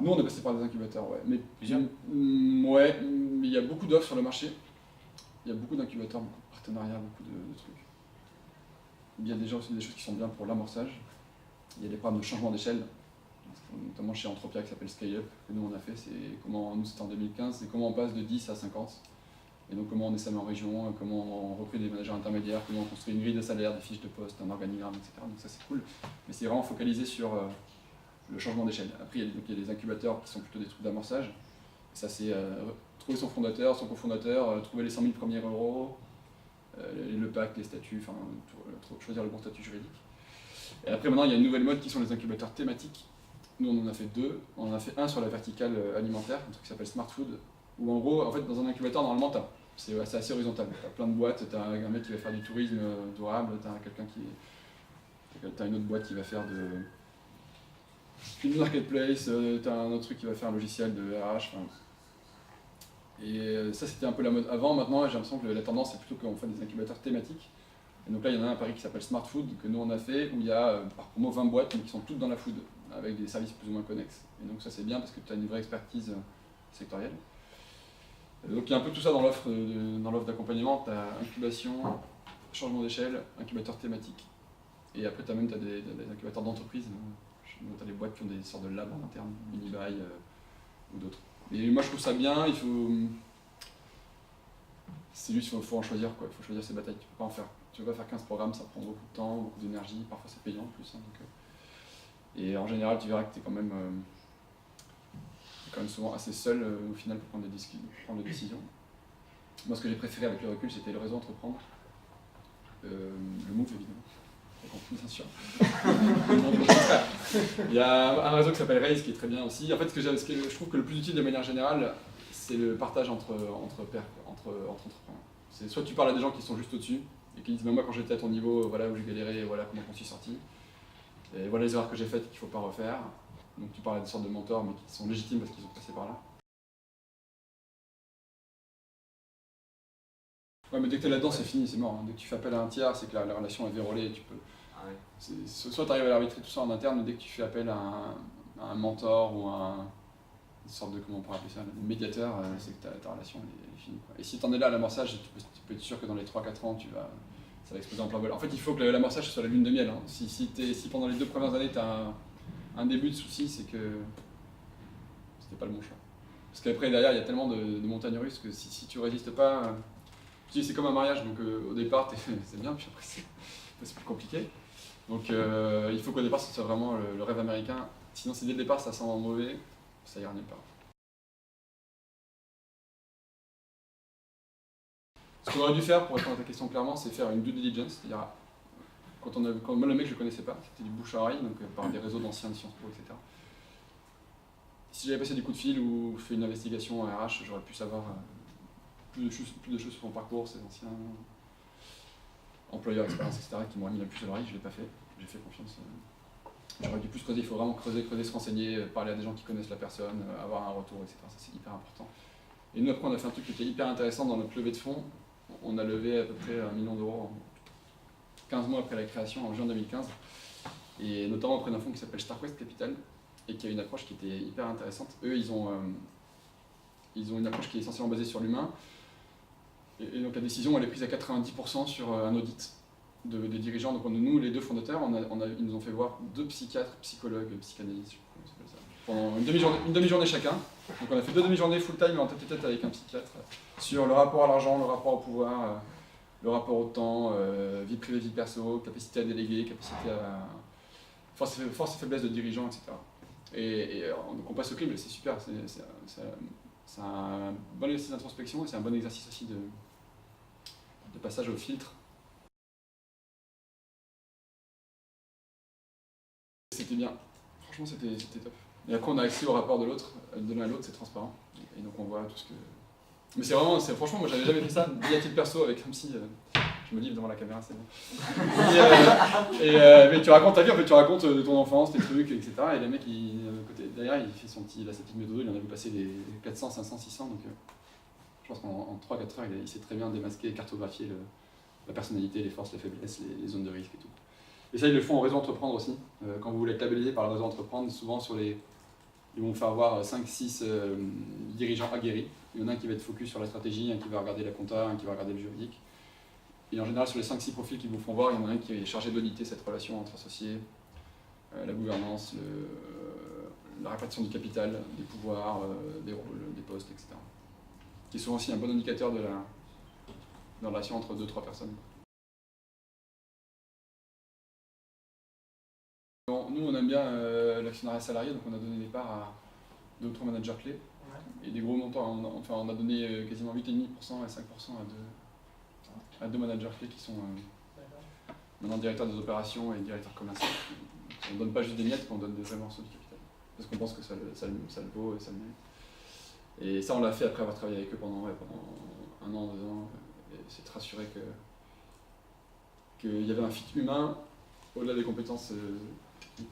Nous, on est passé par des incubateurs, ouais. Mais ouais, mais il y a beaucoup d'offres sur le marché. Il y a beaucoup d'incubateurs, beaucoup de partenariats, beaucoup de trucs. Il y a déjà aussi des choses qui sont bien pour l'amorçage. Il y a des programmes de changement d'échelle, notamment chez Entropia qui s'appelle Scale Up, que nous on a fait. Nous c'était en 2015, c'est comment on passe de 10 à 50. Et donc comment on essaime en région, comment on recrute des managers intermédiaires, comment on construit une grille de salaire, des fiches de poste, un organigramme, etc. Donc ça c'est cool. Mais c'est vraiment focalisé sur le changement d'échelle. Après, il y a des incubateurs qui sont plutôt des trucs d'amorçage. Ça c'est trouver son fondateur, son cofondateur, trouver les 100 000 premiers euros, le pacte, les statuts, enfin choisir le bon statut juridique. Et après maintenant il y a une nouvelle mode qui sont les incubateurs thématiques. Nous on en a fait deux, on en a fait un sur la verticale alimentaire, un truc qui s'appelle Smart Food, où en gros, en fait dans un incubateur normalement c'est assez horizontal, tu as plein de boîtes, tu as un mec qui va faire du tourisme durable, tu as quelqu'un t'as une autre boîte qui va faire une marketplace, t'as un autre truc qui va faire un logiciel de RH. Et ça c'était un peu la mode avant. Maintenant j'ai l'impression que la tendance c'est plutôt qu'on fait des incubateurs thématiques. Et donc là il y en a un à Paris qui s'appelle Smart Food que nous on a fait, où il y a par promo 20 boîtes mais qui sont toutes dans la food, avec des services plus ou moins connexes. Et donc ça c'est bien parce que tu as une vraie expertise sectorielle. Et donc il y a un peu tout ça dans l'offre d'accompagnement. Tu as incubation, changement d'échelle, incubateur thématique. Et après tu as des incubateurs d'entreprise. Tu as des boîtes qui ont des sortes de labs en interne, Minibuy ou d'autres. Et moi je trouve ça bien, c'est juste qu'il faut en choisir, quoi. Il faut choisir ses batailles. Tu peux pas faire 15 programmes, ça prend beaucoup de temps, beaucoup d'énergie, parfois c'est payant en plus. Hein, et en général tu verras que tu es quand même souvent assez seul au final pour prendre des décisions. Moi ce que j'ai préféré avec le recul c'était le réseau Entreprendre, le Move évidemment. Bien sûr. Il y a un réseau qui s'appelle Raise qui est très bien aussi. En fait, ce que je trouve que le plus utile de manière générale, c'est le partage entre entrepreneurs. C'est soit tu parles à des gens qui sont juste au-dessus et qui disent moi quand j'étais à ton niveau, voilà où j'ai galéré, voilà comment on s'y sorti. Et voilà les erreurs que j'ai faites et qu'il ne faut pas refaire. Donc tu parles à des sortes de mentors mais qui sont légitimes parce qu'ils sont passés par là. Ouais, mais dès que tu es là-dedans, c'est fini, c'est mort. Hein. Dès que tu fais appel à un tiers, c'est que la relation est vérolée. Tu peux... Ah ouais. Soit tu arrives à arbitrer tout ça en interne, mais dès que tu fais appel à un mentor ou à une sorte de, comment on pourrait appeler ça, un médiateur, c'est que ta relation elle est finie. Quoi. Et si tu en es là à l'amorçage, tu peux être sûr que dans les 3-4 ans, ça va exploser en plein vol. En fait, il faut que l'amorçage soit la lune de miel. Hein. Si pendant les 2 premières années, tu as un début de souci, c'est que c'était pas le bon choix. Parce qu'après, derrière, il y a tellement de montagnes russes que si tu résistes pas... c'est comme un mariage, donc au départ c'est bien, puis après c'est plus compliqué. Donc il faut qu'au départ ce soit vraiment le rêve américain, sinon si dès le départ ça sent mauvais, ça ira nulle part. Ce qu'on aurait dû faire, pour répondre à ta question clairement, c'est faire une due diligence, c'est-à-dire quand moi le mec je le connaissais pas, c'était du bouche à oreille, donc par des réseaux d'anciens de Sciences Po, etc. Si j'avais passé des coups de fil ou fait une investigation en RH, j'aurais pu savoir plus de choses sur son parcours, ses anciens employeurs, expérience, etc. qui m'auraient mis la puce à l'oreille, je ne l'ai pas fait, j'ai fait confiance. J'aurais dû plus creuser, il faut vraiment creuser, se renseigner, parler à des gens qui connaissent la personne, avoir un retour, etc. Ça c'est hyper important. Et nous après on a fait un truc qui était hyper intéressant dans notre levée de fonds. On a levé à peu près 1 million d'euros 15 mois après la création, en juin 2015. Et notamment auprès d'un fonds qui s'appelle Starquest Capital et qui a une approche qui était hyper intéressante. Eux ils ont une approche qui est essentiellement basée sur l'humain. Et donc la décision elle est prise à 90% sur un audit des dirigeants. Donc nous, les 2 fondateurs, ils nous ont fait voir 2 psychiatres, psychologues, psychanalystes, pendant une demi-journée chacun. Donc on a fait 2 demi-journées full-time en tête-à-tête avec un psychiatre sur le rapport à l'argent, le rapport au pouvoir, le rapport au temps, vie privée, vie perso, capacité à déléguer, capacité à... force et faiblesse de dirigeants, etc. Et donc on passe au clip, c'est super, c'est un bon exercice d'introspection et c'est un bon exercice aussi de passage au filtre. C'était bien, franchement c'était top. Et après on a accès au rapport de l'un à l'autre, c'est transparent. Et donc on voit tout ce que... Mais franchement, moi j'avais jamais fait ça, ni à titre perso avec comme si... je me livre devant la caméra, c'est bon. Mais tu racontes ta vie, en fait tu racontes ton enfance, tes trucs, etc. Et le mec, derrière, il fait sa petite méthode, il en a vu passer des 400, 500, 600, donc je pense qu'en 3-4 heures, il sait très bien démasquer, cartographier la personnalité, les forces, les faiblesses, les zones de risque et tout. Et ça, ils le font en réseau Entreprendre aussi. Quand vous voulez être labellisé par le réseau Entreprendre, souvent ils vont vous faire voir 5-6 dirigeants aguerris. Il y en a un qui va être focus sur la stratégie, un qui va regarder la compta, un qui va regarder le juridique. Et en général, sur les 5-6 profils qu'ils vous font voir, il y en a un qui est chargé d'auditer cette relation entre associés, la gouvernance, la répartition du capital, des pouvoirs, des rôles, des postes, etc. Qui sont aussi un bon indicateur de la relation entre 2-3 personnes. Nous, on aime bien l'actionnariat salarié, donc on a donné des parts 2 ou 3 managers clés. Et des gros montants, on a donné quasiment 8,5% et 5% à 2 managers clés qui sont maintenant directeurs des opérations et directeurs commerciaux. On ne donne pas juste des miettes, on donne des vrais morceaux du capital. Parce qu'on pense que ça le vaut et ça le mérite. Et ça, on l'a fait après avoir travaillé avec eux pendant 1 an, 2 ans. Et c'est de rassurer qu'il y avait un fit humain au-delà des compétences techniques.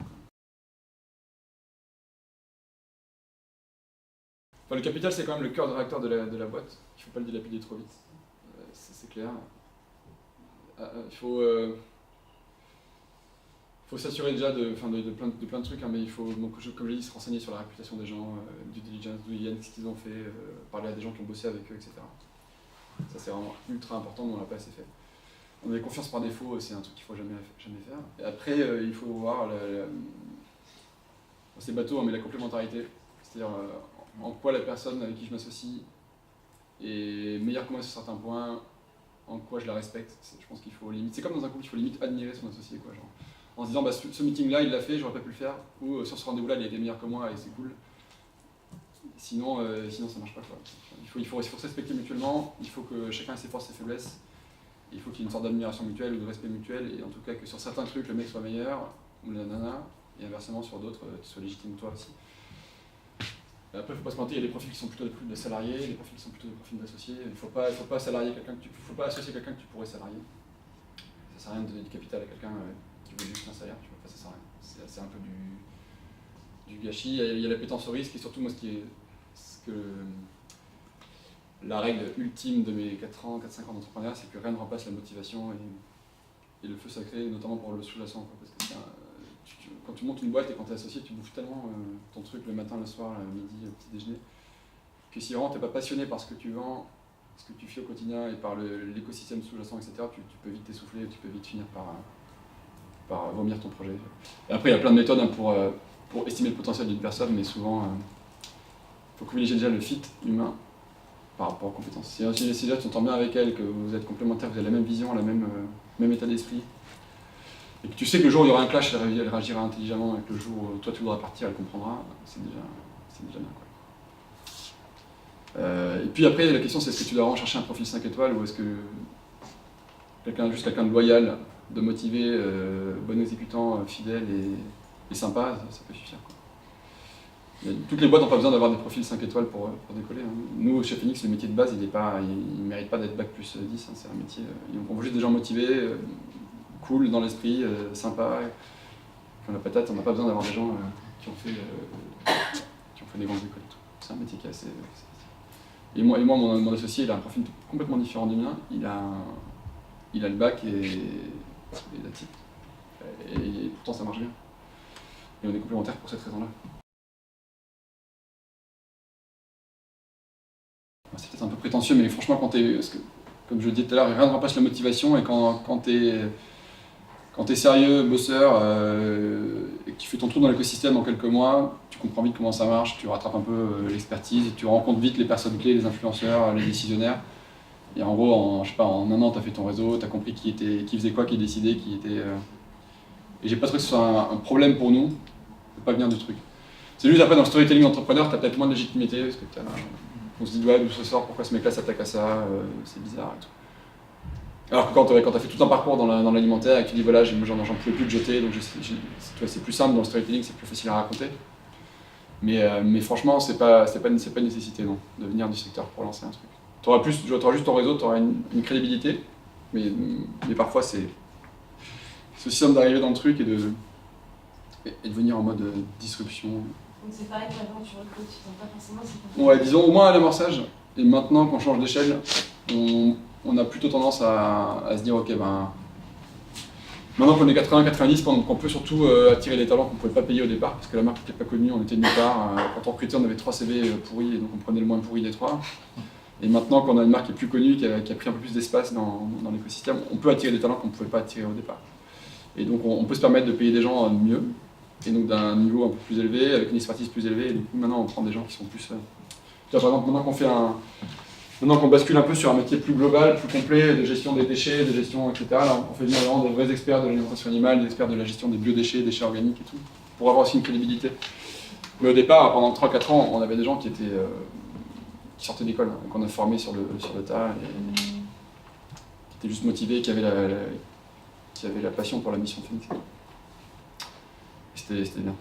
Enfin, le capital, c'est quand même le cœur de réacteur de la boîte. Il ne faut pas le dilapider trop vite. C'est clair. Il faut s'assurer déjà de plein de trucs, hein, mais il faut, comme je l'ai dit, se renseigner sur la réputation des gens, due diligence, d'où ils viennent, ce qu'ils ont fait, parler à des gens qui ont bossé avec eux, etc. Ça, c'est vraiment ultra important, mais on ne l'a pas assez fait. On avait confiance par défaut, c'est un truc qu'il ne faut jamais faire. Et après, il faut voir, c'est bateau, mais la complémentarité. C'est-à-dire en quoi la personne avec qui je m'associe est meilleure que moi sur certains points, en quoi je la respecte. Je pense qu'il faut limite. C'est comme dans un couple, il faut limite admirer son associé, quoi, genre. En se disant, bah, ce meeting-là, il l'a fait, j'aurais pas pu le faire, ou sur ce rendez-vous-là, il a été meilleur que moi et c'est cool. Sinon, ça marche pas, quoi. Il faut se respecter mutuellement, il faut que chacun ait ses forces et ses faiblesses, il faut qu'il y ait une sorte d'admiration mutuelle ou de respect mutuel, et en tout cas que sur certains trucs, le mec soit meilleur, ou la nana, et inversement sur d'autres, tu sois légitime toi aussi. Après, il ne faut pas se mentir, il y a des profils qui sont plutôt des salariés, des profils qui sont plutôt des profils d'associés. Il ne faut pas salarier quelqu'un faut pas associer quelqu'un que tu pourrais salarier. Ça sert à rien de donner du capital à quelqu'un qui veut juste un salaire, tu vois, ça sert à rien. C'est un peu du gâchis. Il y a l'appétence au risque, et surtout moi la règle ultime de mes 4-5 ans d'entrepreneuriat, c'est que rien ne remplace la motivation et le feu sacré, notamment pour le sous-jacent. Parce que quand tu montes une boîte et quand tu es associé, tu bouffes tellement ton truc le matin, le soir, le midi, le petit déjeuner, que si vraiment tu n'es pas passionné par ce que tu vends, ce que tu fais au quotidien et par l'écosystème sous-jacent, etc., tu peux vite t'essouffler, tu peux vite finir par vomir ton projet. Et après, il y a plein de méthodes pour estimer le potentiel d'une personne, mais souvent, il faut privilégier déjà le fit humain par rapport aux compétences. Si déjà tu t'entends bien avec elle, que vous êtes complémentaires, vous avez la même vision, le même état d'esprit, et que tu sais que le jour où il y aura un clash, elle réagira intelligemment, et que le jour où toi tu voudras partir, elle comprendra, c'est déjà bien, quoi. Et puis après, la question c'est est-ce que tu dois vraiment chercher un profil 5 étoiles, ou est-ce que quelqu'un de loyal, de motivé, bon exécutant, fidèle et sympa, ça peut suffire, quoi. Toutes les boîtes n'ont pas besoin d'avoir des profils 5 étoiles pour décoller, hein. Nous, chez Phoenix, le métier de base, il ne mérite pas d'être bac plus 10, hein, c'est un métier, on veut juste des gens motivés, cool dans l'esprit, sympa, qui ont la patate. On n'a pas besoin d'avoir des gens qui ont fait des grandes écoles. C'est un métier qui est assez... Et moi mon associé, il a un profil complètement différent du mien. Il a le bac et la type. Et pourtant ça marche bien. Et on est complémentaires pour cette raison-là. C'est peut-être un peu prétentieux, mais franchement, comme je le disais tout à l'heure, rien ne remplace la motivation, et quand tu es sérieux, bosseur, et que tu fais ton tour dans l'écosystème en quelques mois, tu comprends vite comment ça marche, tu rattrapes un peu l'expertise, tu rencontres vite les personnes clés, les influenceurs, les décisionnaires. Et en gros, en 1 an, tu as fait ton réseau, tu as compris qui faisait quoi, qui décidait, qui était... Et j'ai pas trouvé que ce soit un problème pour nous de pas venir du truc. C'est juste après, dans le storytelling d'entrepreneur, tu as peut-être moins de légitimité, parce que on se dit, ouais, d'où ça sort, pourquoi ce mec-là s'attaque à ça, c'est bizarre et tout. Alors que quand tu as fait tout un parcours dans l'alimentaire et que tu dis, voilà, j'en pouvais plus de jeter, donc c'est plus simple dans le storytelling, c'est plus facile à raconter. Mais franchement, c'est pas une nécessité, non, de venir du secteur pour lancer un truc. Tu auras juste ton réseau, tu auras une crédibilité, mais parfois c'est aussi simple d'arriver dans le truc et de venir en mode disruption. Donc c'est pareil qu'avant tu recrutes, tu n'as pas forcément ces... Ouais, disons au moins à l'amorçage, et maintenant qu'on change d'échelle, on a plutôt tendance à se dire, ok, maintenant qu'on est 80-90, qu'on peut surtout attirer des talents qu'on ne pouvait pas payer au départ, parce que la marque n'était pas connue, on était de nulle part. Quand on recrutait, on avait 3 CV pourris, et donc on prenait le moins pourri des 3. Et maintenant qu'on a une marque qui est plus connue, qui a pris un peu plus d'espace dans l'écosystème, on peut attirer des talents qu'on ne pouvait pas attirer au départ. Et donc on peut se permettre de payer des gens mieux, et donc d'un niveau un peu plus élevé, avec une expertise plus élevée, et du coup maintenant on prend des gens qui sont plus... Tu vois, par exemple, maintenant qu'on bascule un peu sur un métier plus global, plus complet, de gestion des déchets, de gestion, etc., là, on fait venir vraiment des vrais experts de l'alimentation animale, des experts de la gestion des biodéchets, déchets organiques et tout, pour avoir aussi une crédibilité. Mais au départ, pendant 3-4 ans, on avait des gens qui sortaient d'école, hein, qu'on a formés sur le tas, et qui étaient juste motivés, qui avaient la passion pour la mission Phoenix. C'était bien.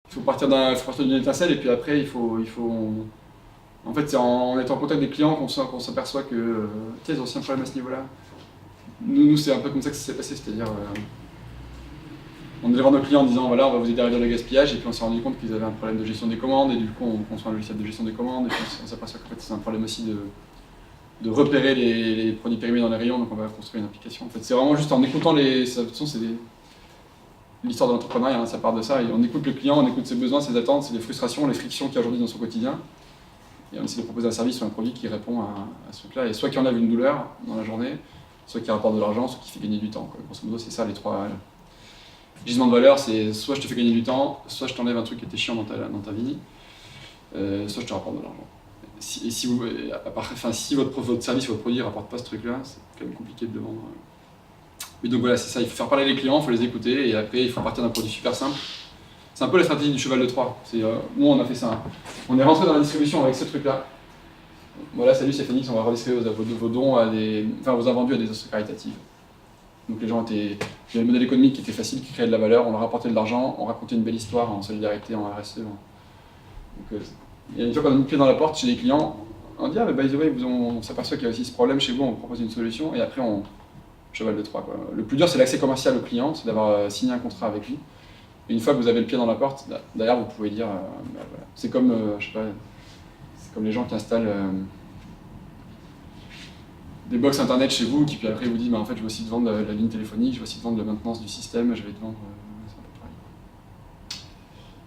Il faut partir d'une étincelle, et puis après, en fait, c'est en étant en contact des clients qu'on s'aperçoit que ils ont aussi un problème à ce niveau-là. Nous c'est un peu comme ça que ça s'est passé, c'est-à-dire on allait voir nos clients en disant voilà, on va vous aider à réduire le gaspillage, et puis on s'est rendu compte qu'ils avaient un problème de gestion des commandes, et du coup on construit un logiciel de gestion des commandes, et puis on s'aperçoit qu'en fait c'est un problème aussi de repérer les produits périmés dans les rayons, donc on va construire une application. En fait, c'est vraiment juste en écoutant de toute façon, c'est l'histoire de l'entrepreneuriat, hein, ça part de ça, et on écoute le client, on écoute ses besoins, ses attentes, ses frustrations, les frictions qu'il y a aujourd'hui dans son quotidien, et on essaie de proposer un service ou un produit qui répond à ce truc-là, et soit qui enlève une douleur dans la journée, soit qui rapporte de l'argent, soit qui fait gagner du temps, quoi. Grosso modo, c'est ça les trois gisements de valeur, c'est soit je te fais gagner du temps, soit je t'enlève un truc qui était chiant dans ta vie, soit je te rapporte de l'argent. Si votre service ou votre produit ne rapporte pas ce truc-là, c'est quand même compliqué de le vendre. Mais donc voilà, c'est ça, il faut faire parler les clients, il faut les écouter, et après il faut partir d'un produit super simple. C'est un peu la stratégie du cheval de Troie. Nous on a fait ça. On est rentré dans la distribution avec ce truc-là. Voilà, salut, c'est Phoenix, on va redistribuer vos dons vos invendus à des associations caritatives. Donc les gens il y avait le modèle économique qui était facile, qui créait de la valeur, on leur apportait de l'argent, on racontait une belle histoire en solidarité, en RSE. Donc, il y a une fois qu'on a mis le pied dans la porte chez les clients, on dit ah mais by the way, on s'aperçoit qu'il y a aussi ce problème chez vous, on propose une solution, et après cheval de Troie, quoi. Le plus dur c'est l'accès commercial au client, c'est d'avoir signé un contrat avec lui. Et une fois que vous avez le pied dans la porte, derrière vous pouvez dire voilà. C'est comme je sais pas, c'est comme les gens qui installent des box internet chez vous, qui puis après vous disent en fait je vais aussi te vendre la ligne téléphonique, je vais aussi te vendre la maintenance du système, je vais te vendre. C'est un peu pareil.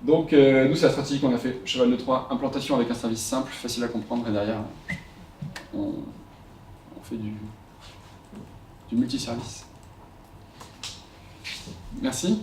Donc nous c'est la stratégie qu'on a fait, cheval de Troie, implantation avec un service simple, facile à comprendre, et derrière on fait du multiservice. Merci.